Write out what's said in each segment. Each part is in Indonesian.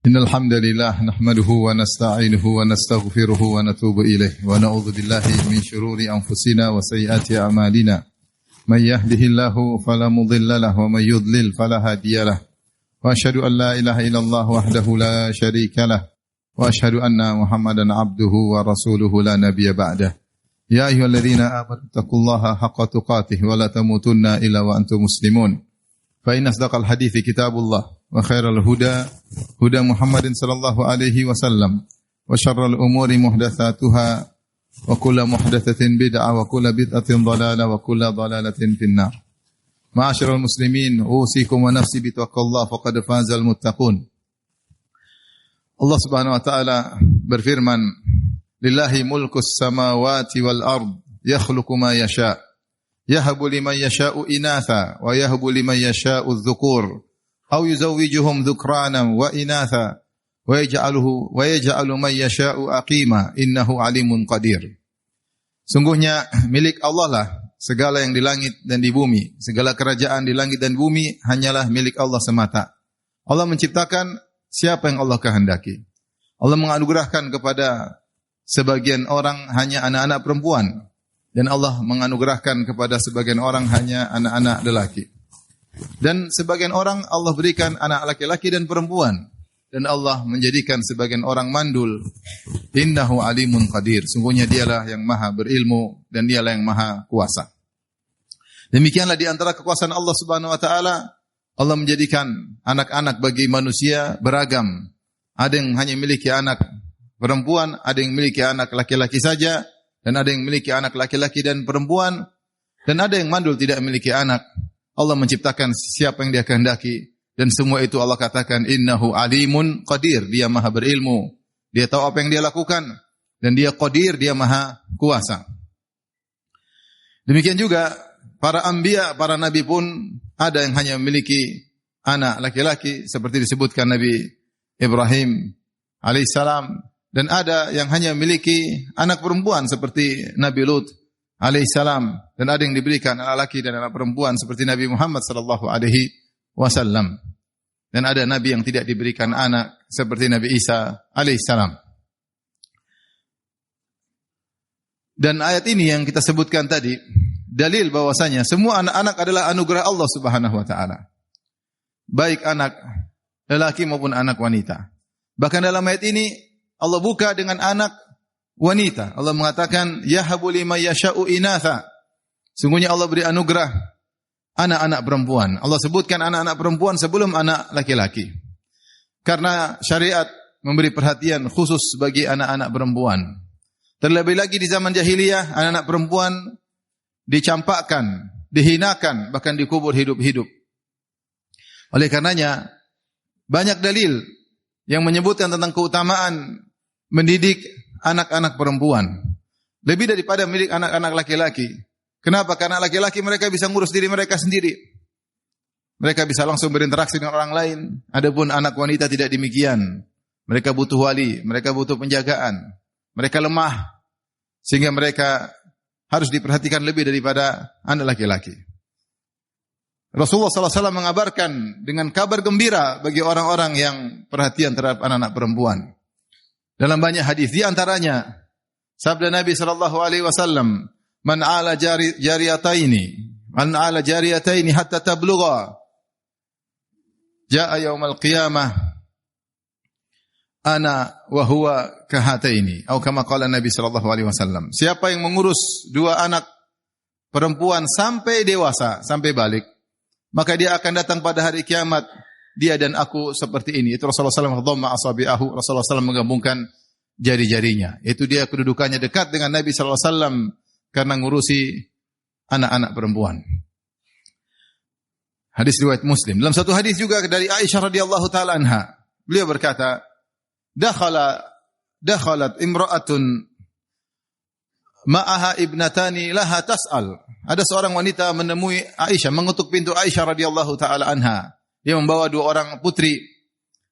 Innal hamdalillah nahmaduhu wa nasta'inuhu wa nastaghfiruhu wa natubu ilayh wa na'udzu billahi min shururi anfusina wa sayyiati a'malina. May yahdihillahu fala mudilla lahu wa may yudlil fala hadiyalah. Wa asyhadu an la ilaha illallah wahdahu la syarika lah wa asyhadu anna Muhammadan abduhu wa rasuluhu la nabiyya ba'dah. Ya ayyuhalladzina amanu taqullaha haqqa tuqatih wa la tamutunna illa wa antum muslimun. Fa inna asdaqal hadithi kitabullah wa khairal huda huda Muhammadin sallallahu alaihi wasallam wa syarrul umuri muhdatsatuha wa kullu muhdatsatin bid'ah wa kullu bid'atin dhalalah wa kullu dhalalatin finnar. Ma'asyiral muslimin, usikum wa nafsi bittaqwallah faqad fazal muttaqun. Allah Subhanahu wa taala berfirman, "Lillahi mulkus samawati wal ard, yakhluqu ma yasha', yahabu liman yasha'u inatha wa yahabu liman yasha'u adh-dhukur." Au yuzawwijuhum dhukranan wa inatha wa yaj'alu man yasha'u aqima innahu alimun qadir. Sungguhnya milik Allah lah segala yang di langit dan di bumi, segala kerajaan di langit dan bumi hanyalah milik Allah semata. Allah menciptakan siapa yang Allah kehendaki. Allah menganugerahkan kepada sebagian orang hanya anak-anak perempuan dan Allah menganugerahkan kepada sebagian orang hanya anak-anak lelaki. Dan sebagian orang Allah berikan anak laki-laki dan perempuan. Dan Allah menjadikan sebagian orang mandul. Innahu alimun qadir. Sungguhnya dialah yang maha berilmu dan dialah yang maha kuasa. Demikianlah di antara kekuasaan Allah Subhanahu wa taala, Allah menjadikan anak-anak bagi manusia beragam. Ada yang hanya memiliki anak perempuan, ada yang memiliki anak laki-laki saja, dan ada yang memiliki anak laki-laki dan perempuan, dan ada yang mandul tidak memiliki anak. Allah menciptakan siapa yang Dia kehendaki dan semua itu Allah katakan innahu alimun qadir, Dia maha berilmu, Dia tahu apa yang Dia lakukan dan Dia qadir, Dia maha kuasa. Demikian juga para anbiya, para nabi pun ada yang hanya memiliki anak laki-laki seperti disebutkan Nabi Ibrahim alaihissalam, dan ada yang hanya memiliki anak perempuan seperti Nabi Lut alaihissalam, dan ada yang diberikan anak laki dan anak perempuan seperti Nabi Muhammad sallallahu alaihi wasallam, dan ada nabi yang tidak diberikan anak seperti Nabi Isa alaihissalam. Dan ayat ini yang kita sebutkan tadi dalil bahwasanya semua anak-anak adalah anugerah Allah Subhanahu wa taala, baik anak lelaki maupun anak wanita. Bahkan dalam ayat ini Allah buka dengan anak wanita. Allah mengatakan yahabu liman yasha'u inatha. Sungguhnya Allah beri anugerah anak-anak perempuan. Allah sebutkan anak-anak perempuan sebelum anak laki-laki. Karena syariat memberi perhatian khusus bagi anak-anak perempuan. Terlebih lagi di zaman jahiliyah, anak-anak perempuan dicampakkan, dihinakan, bahkan dikubur hidup-hidup. Oleh karenanya banyak dalil yang menyebutkan tentang keutamaan mendidik anak-anak perempuan lebih daripada milik anak-anak laki-laki. Kenapa? Karena laki-laki mereka bisa ngurus diri mereka sendiri. Mereka bisa langsung berinteraksi dengan orang lain. Adapun anak wanita tidak demikian. Mereka butuh wali, mereka butuh penjagaan. Mereka lemah sehingga mereka harus diperhatikan lebih daripada anak laki-laki. Rasulullah SAW mengabarkan dengan kabar gembira bagi orang-orang yang perhatian terhadap anak-anak perempuan. Dalam banyak hadis, di antaranya sabda Nabi sallallahu alaihi wasallam, "Man 'ala jariyataini hatta tablugha jaa'a yaumal qiyamah ana wa huwa kahataini." Atau kama qala Nabi sallallahu alaihi wasallam. Siapa yang mengurus dua anak perempuan sampai dewasa, sampai balik, maka dia akan datang pada hari kiamat dia dan aku seperti ini. Itu Rasulullah SAW dhamma asabi'ahu. Rasulullah SAW menggabungkan jari-jarinya. Itu dia kedudukannya dekat dengan Nabi SAW karena ngurusi anak-anak perempuan. Hadis riwayat Muslim. Dalam satu hadis juga dari Aisyah radhiyallahu taala anha, beliau berkata, dakhalat imra'atun ma'aha ibnatani laha tas'al. Ada seorang wanita menemui Aisyah, mengetuk pintu Aisyah radhiyallahu taala anha. Dia membawa dua orang putri.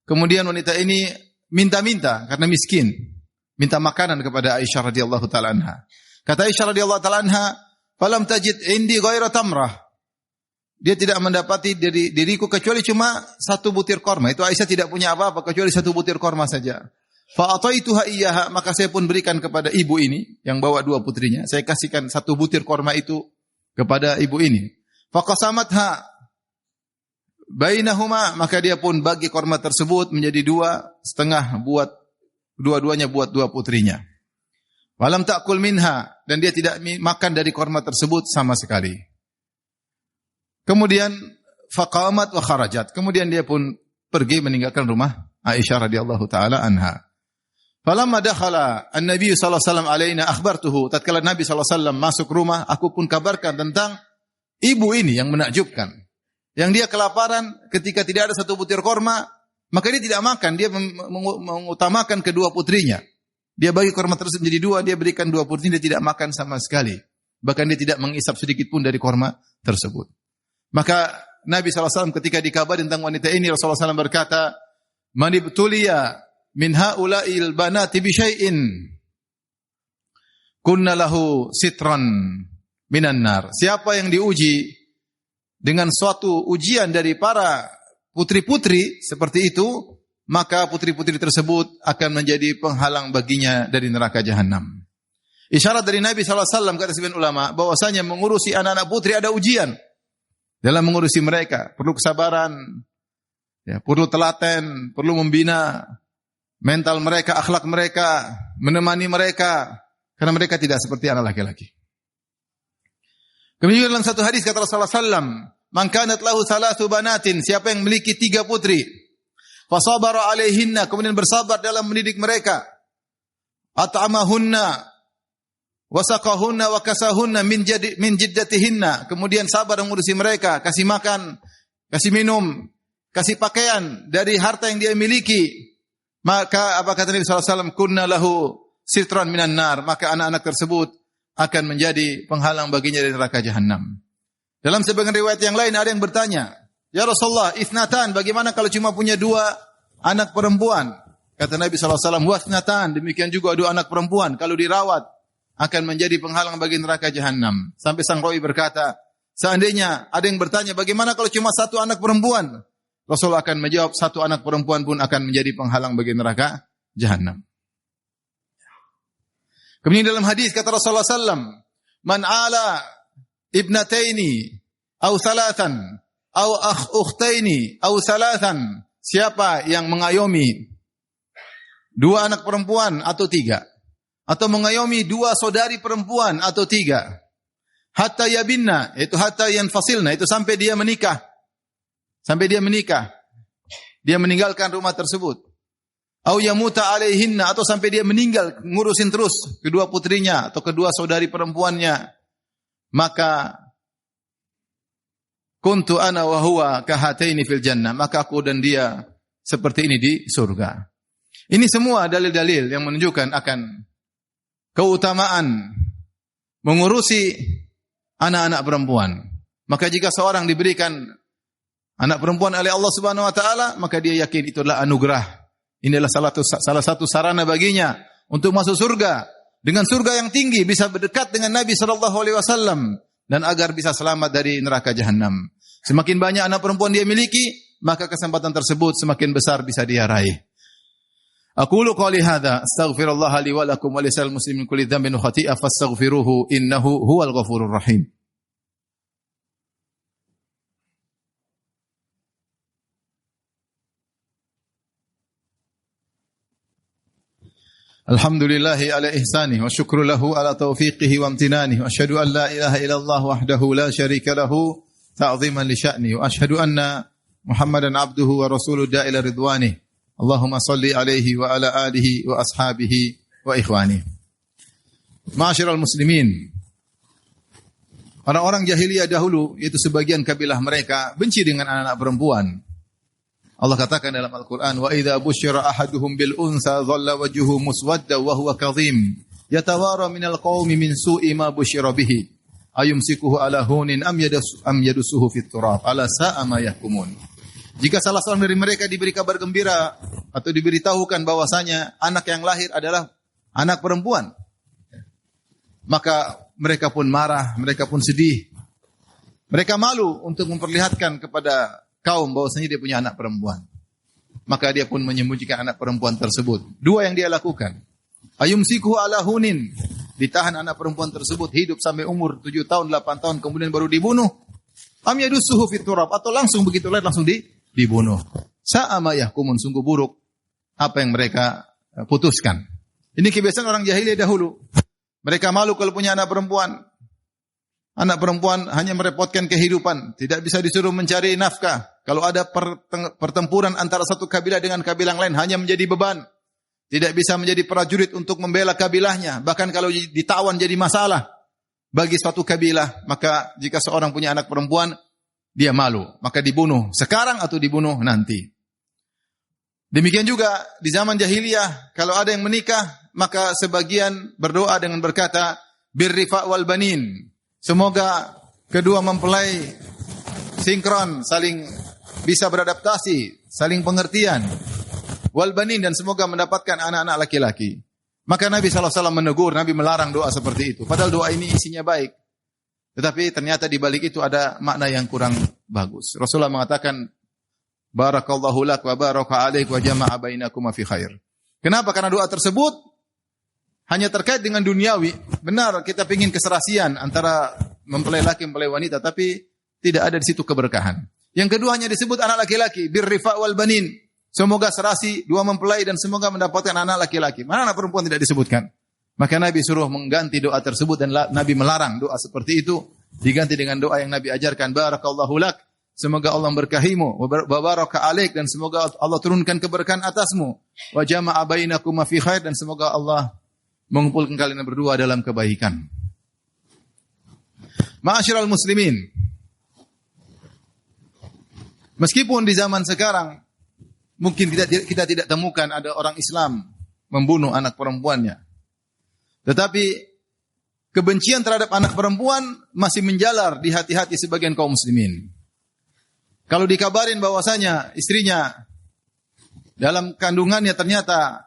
Kemudian wanita ini minta-minta karena miskin, minta makanan kepada Aisyah radhiyallahu taala anha. Kata Aisyah radhiyallahu taala anha, "Falam tajid indi ghaira tamrah." dia tidak mendapati diriku kecuali cuma satu butir korma. Itu Aisyah tidak punya apa-apa kecuali satu butir korma saja. Fa'ataituha iyyaha, maka saya pun berikan kepada ibu ini yang bawa dua putrinya. Saya kasihkan satu butir korma itu kepada ibu ini. Faqasamatha bainahuma, maka dia pun bagi korma tersebut menjadi dua setengah buat dua-duanya buat dua putrinya. Walam ta'kul minha, dan dia tidak makan dari korma tersebut sama sekali. Kemudian faqamat wa kharajat, kemudian dia pun pergi meninggalkan rumah Aisyah radhiyallahu taala anha. Falamma dakhala an-nabiy sallallahu alaihi wasallam alaina akhbartuhu, tatkala Nabi sallallahu alaihi wasallam masuk rumah, aku pun kabarkan tentang ibu ini yang menakjubkan. Yang dia kelaparan ketika tidak ada satu butir korma, maka dia tidak makan, dia mengutamakan kedua putrinya. Dia bagi korma tersebut menjadi dua, dia berikan dua putrinya, dia tidak makan sama sekali. Bahkan dia tidak mengisap sedikit pun dari korma tersebut. Maka Nabi SAW ketika dikabari tentang wanita ini, Rasulullah SAW berkata, "Man ibtuliya min haula'il banati bi syai'in kunna lahu sitran minan nar." Siapa yang diuji dengan suatu ujian dari para putri-putri seperti itu, maka putri-putri tersebut akan menjadi penghalang baginya dari neraka jahanam. Isyarat dari Nabi SAW kata sebagian ulama bahwasanya mengurusi anak-anak putri ada ujian. Dalam mengurusi mereka perlu kesabaran, ya, perlu telaten, perlu membina mental mereka, akhlak mereka, menemani mereka, karena mereka tidak seperti anak laki-laki. Kemudian dalam satu hadis kata Rasulullah SAW, "Man kanat lahu thalathu banatin," siapa yang memiliki 3 putri, fasabara alaihinna, kemudian bersabar dalam mendidik mereka, at'amahunna wasaqahunna wa kasahunna min jiddatihinna, kemudian sabar mengurusi mereka, kasih makan, kasih minum, kasih pakaian dari harta yang dia miliki, maka apa kata Nabi sallallahu alaihi wasallam, kunna lahu sitran minan nar, maka anak-anak tersebut akan menjadi penghalang baginya dari neraka jahanam. Dalam sebagian riwayat yang lain ada yang bertanya, "Ya Rasulullah, ithnatan, bagaimana kalau cuma punya 2 anak perempuan?" Kata Nabi sallallahu alaihi wasallam, "Wa ithnatan, demikian juga 2 anak perempuan kalau dirawat akan menjadi penghalang bagi neraka jahanam." Sampai sang rawi berkata, seandainya ada yang bertanya, bagaimana kalau cuma 1 anak perempuan? Rasul akan menjawab, 1 anak perempuan pun akan menjadi penghalang bagi neraka jahanam. Kemudian dalam hadis kata Rasulullah SAW, "Man ala ibnataini au thalathan au ukhtaini au thalathan," siapa yang mengayomi 2 anak perempuan atau 3, atau mengayomi 2 saudari perempuan atau 3, hatta yabinna, itu hatta yanfasilna, itu sampai dia menikah. Sampai dia menikah. Dia meninggalkan rumah tersebut. Au yamuta alaihinna, atau sampai dia meninggal, ngurusin terus kedua putrinya atau kedua saudari perempuannya. Maka kuntu ana wa huwa kahataini fil jannah, maka aku dan dia seperti ini di surga. Ini semua dalil-dalil yang menunjukkan akan keutamaan mengurusi anak-anak perempuan. Maka jika seorang diberikan anak perempuan oleh Allah Subhanahu wa taala, maka dia yakin itu adalah anugerah. Inilah salah satu sarana baginya untuk masuk surga. Dengan surga yang tinggi, bisa berdekat dengan Nabi sallallahu alaihi wasallam, dan agar bisa selamat dari neraka jahanam. Semakin banyak anak perempuan dia miliki, maka kesempatan tersebut semakin besar bisa dia raih. Aqulu qouli hadza astaghfirullah li wa lakum wa lisal muslimin kulli dhanbin wa khati'ah fastaghfiruhu innahu huwal ghafurur rahim. Alhamdulillahi ala ihsanih wa syukru lahu ala taufiqihi wa amtinanih wa asyhadu an la ilaha illallah wahdahu la syarika lahu ta'ziman li sya'ni wa asyhadu anna Muhammadan abduhu wa rasuluhu da'ila ridwanih. Allahumma salli alaihi wa ala alihi wa ashabihi wa ikhwani. Ma'asyiral muslimin, orang-orang jahiliyah dahulu, yaitu sebagian kabilah mereka, benci dengan anak-anak perempuan. Allah katakan dalam Al-Quran, wa idza busyira ahaduhum bil unsa dhalla wajhuhu muswadda wa huwa kadhim yatawara minal qaumi min su'i ma busyira bihi ayumsikuhu ala hunin am yadusuhu fit turab ala sa'a ma yahkumun. Jika salah seorang dari mereka diberi kabar gembira atau diberitahukan bahwasanya anak yang lahir adalah anak perempuan, maka mereka pun marah, mereka pun sedih. Mereka malu untuk memperlihatkan kepada kaum bahwasanya dia punya anak perempuan. Maka dia pun menyembunyikan anak perempuan tersebut. Dua yang dia lakukan. Ayumsikuhu ala hunin. Ditahan anak perempuan tersebut hidup sampai umur 7 tahun, 8 tahun kemudian baru dibunuh. Am yadussuhu fit turab, atau langsung begitu lahir langsung dibunuh. Sa'a ma yahkumun, sungguh buruk apa yang mereka putuskan. Ini kebiasaan orang jahiliyah dahulu. Mereka malu kalau punya anak perempuan. Anak perempuan hanya merepotkan kehidupan, tidak bisa disuruh mencari nafkah. Kalau ada pertempuran antara satu kabilah dengan kabilah lain hanya menjadi beban. Tidak bisa menjadi prajurit untuk membela kabilahnya. Bahkan kalau ditawan jadi masalah bagi suatu kabilah. Maka jika seorang punya anak perempuan, dia malu. Maka dibunuh sekarang atau dibunuh nanti. Demikian juga di zaman jahiliyah, kalau ada yang menikah, maka sebagian berdoa dengan berkata, birrifa wal banin. Semoga kedua mempelai sinkron, saling bisa beradaptasi, saling pengertian. Wal banin, dan semoga mendapatkan anak-anak laki-laki. Maka Nabi SAW menegur, Nabi melarang doa seperti itu. Padahal doa ini isinya baik. Tetapi ternyata di balik itu ada makna yang kurang bagus. Rasulullah mengatakan, barakallahu lak wa baraka alaik wa jama'a bainakuma fi khair. Kenapa? Karena doa tersebut hanya terkait dengan duniawi. Benar, kita ingin keserasian antara mempelai laki mempelai wanita, tapi tidak ada di situ keberkahan. Yang kedua hanya disebut anak laki-laki, birrifa wal banin. Semoga serasi dua mempelai dan semoga mendapatkan anak laki-laki. Mana anak perempuan tidak disebutkan? Maka Nabi suruh mengganti doa tersebut dan Nabi melarang doa seperti itu. Diganti dengan doa yang Nabi ajarkan. Barakallahu lak. Semoga Allah berkahimu. Wa baraka alaik. Dan semoga Allah turunkan keberkahan atasmu. Wa jama'a bainakuma fi khair. Dan semoga Allah mengumpulkan kalian berdua dalam kebaikan. Ma'asyiral muslimin. Meskipun di zaman sekarang mungkin kita tidak temukan ada orang Islam membunuh anak perempuannya. Tetapi kebencian terhadap anak perempuan masih menjalar di hati-hati sebagian kaum muslimin. Kalau dikabarin bahwasanya istrinya dalam kandungannya ternyata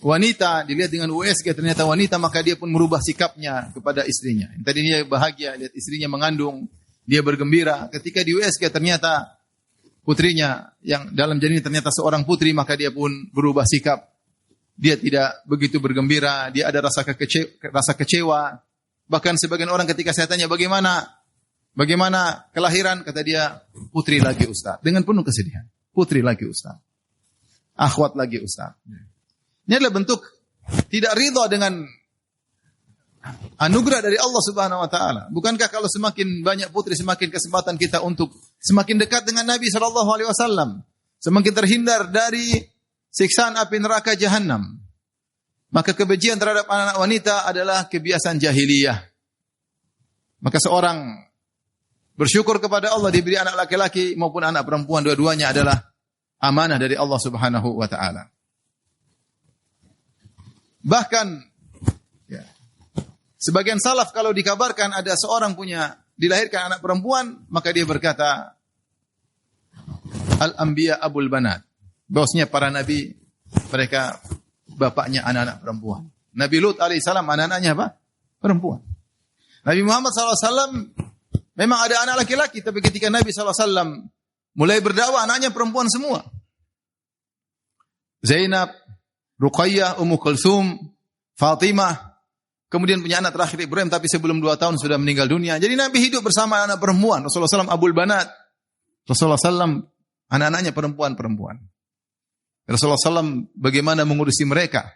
wanita, dilihat dengan USG ternyata wanita, maka dia pun merubah sikapnya kepada istrinya. Tadinya bahagia lihat istrinya mengandung, dia bergembira. Ketika di USG ternyata putrinya yang dalam janin ternyata seorang putri, maka dia pun berubah sikap. Dia tidak begitu bergembira, dia ada rasa kecewa. Bahkan sebagian orang ketika saya tanya bagaimana kelahiran, kata dia, putri lagi Ustaz. Dengan penuh kesedihan. Putri lagi Ustaz. Akhwat lagi Ustaz. Ini adalah bentuk tidak ridha dengan anugerah dari Allah Subhanahu wa taala. Bukankah kalau semakin banyak putri semakin kesempatan kita untuk semakin dekat dengan Nabi sallallahu alaihi wasallam, semakin terhindar dari siksaan api neraka jahanam. Maka kebencian terhadap anak wanita adalah kebiasaan jahiliyah. Maka seorang bersyukur kepada Allah diberi anak laki-laki maupun anak perempuan, dua-duanya adalah amanah dari Allah Subhanahu wa taala. Bahkan sebagian salaf kalau dikabarkan ada seorang dilahirkan anak perempuan, maka dia berkata, Al-Anbiya Abul Banat. Bahwasanya para nabi, mereka bapaknya anak-anak perempuan. Nabi Lut alaihissalam anak-anaknya apa? Perempuan. Nabi Muhammad SAW memang ada anak laki-laki, tapi ketika Nabi SAW mulai berdakwah, anaknya perempuan semua. Zainab, Ruqayyah, Ummu Kulsum, Fatimah, kemudian punya anak terakhir Ibrahim, tapi sebelum 2 tahun sudah meninggal dunia. Jadi Nabi hidup bersama anak perempuan. Rasulullah SAW Abul Banat. Rasulullah SAW anak-anaknya perempuan-perempuan. Rasulullah SAW bagaimana mengurusi mereka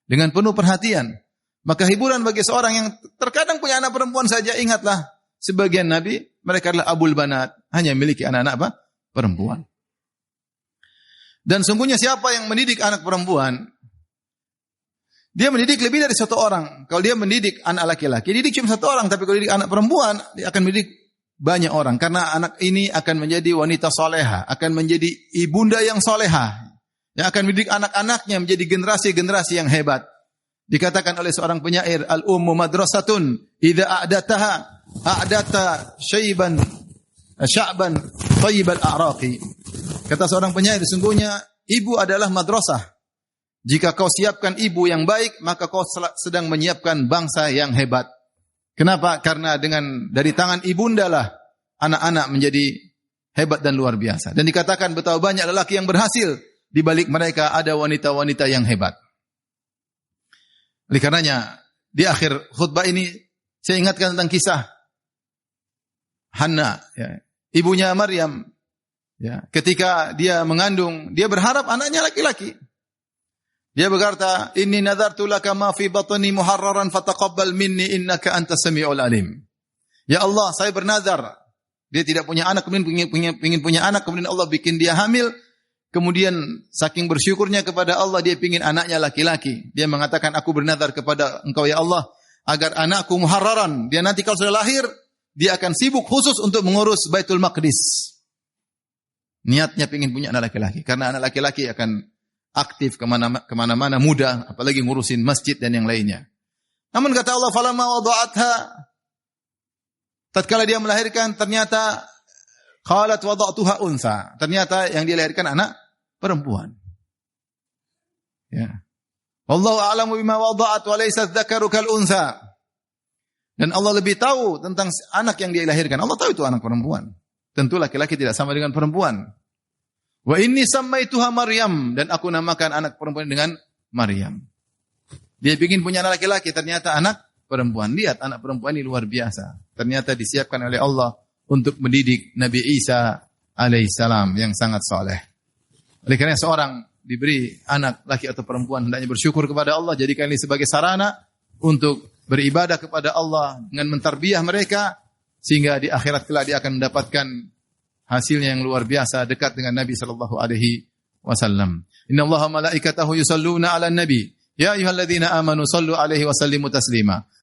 dengan penuh perhatian. Maka hiburan bagi seorang yang terkadang punya anak perempuan saja, ingatlah sebagian Nabi mereka adalah Abul Banat, hanya memiliki anak-anak apa? Perempuan. Dan sungguhnya siapa yang mendidik anak perempuan, dia mendidik lebih dari satu orang. Kalau dia mendidik anak laki-laki, didik cuma satu orang. Tapi kalau didik anak perempuan, dia akan mendidik banyak orang. Karena anak ini akan menjadi wanita soleha, akan menjadi ibunda yang soleha, yang akan mendidik anak-anaknya menjadi generasi-generasi yang hebat. Dikatakan oleh seorang penyair, al-ummu madrasatun idza a'data syaiban sya'ban thayyibal a'raqi. Kata seorang penyair, sesungguhnya ibu adalah madrasah. Jika kau siapkan ibu yang baik, maka kau sedang menyiapkan bangsa yang hebat. Kenapa? Karena dari tangan ibunda lah anak-anak menjadi hebat dan luar biasa. Dan dikatakan betapa banyak lelaki yang berhasil, di balik mereka ada wanita-wanita yang hebat. Oleh karenanya, di akhir khutbah ini saya ingatkan tentang kisah Hanna, ya, ibunya Maryam. Ya, ketika dia mengandung, dia berharap anaknya laki-laki. Dia berkata, "Inni nadartu laka ma fi batni muharraran fataqabbal minni innaka antas samiul alim." Ya Allah, saya bernazar. Dia tidak punya anak, kemudian ingin punya anak, kemudian Allah bikin dia hamil. Kemudian saking bersyukurnya kepada Allah, dia ingin anaknya laki-laki. Dia mengatakan, aku bernazar kepada Engkau ya Allah, agar anakku muharraran. Dia nanti kalau sudah lahir, dia akan sibuk khusus untuk mengurus Baitul Maqdis. Niatnya ingin punya anak laki-laki. Karena anak laki-laki akan aktif kemana-mana, mudah. Apalagi ngurusin masjid dan yang lainnya. Namun kata Allah, falamma wada'atha, tatkala dia melahirkan, ternyata qalat wada'tuha untha. Ternyata yang dia lahirkan anak perempuan. Ya. Wallahu a'lamu bima wada'at wa laysa dzakaru kal untha. Dan Allah lebih tahu tentang anak yang dia lahirkan. Allah tahu itu anak perempuan. Tentu laki-laki tidak sama dengan perempuan. Wa inni sammaituha Maryam, dan aku namakan anak perempuan dengan Maryam. Dia ingin punya anak laki-laki, ternyata anak perempuan. Lihat, anak perempuan ini luar biasa. Ternyata disiapkan oleh Allah untuk mendidik Nabi Isa alaihissalam yang sangat soleh. Oleh karena seorang diberi anak laki atau perempuan, hendaknya bersyukur kepada Allah, jadikan ini sebagai sarana untuk beribadah kepada Allah dengan mentarbiyah mereka, sehingga di akhirat kelak dia akan mendapatkan hasilnya yang luar biasa, dekat dengan Nabi sallallahu alaihi wasallam. Innallaha malaikatahu yusalluna 'alan nabi. Ya ayyuhalladzina amanu sallu alaihi wa sallimu taslima.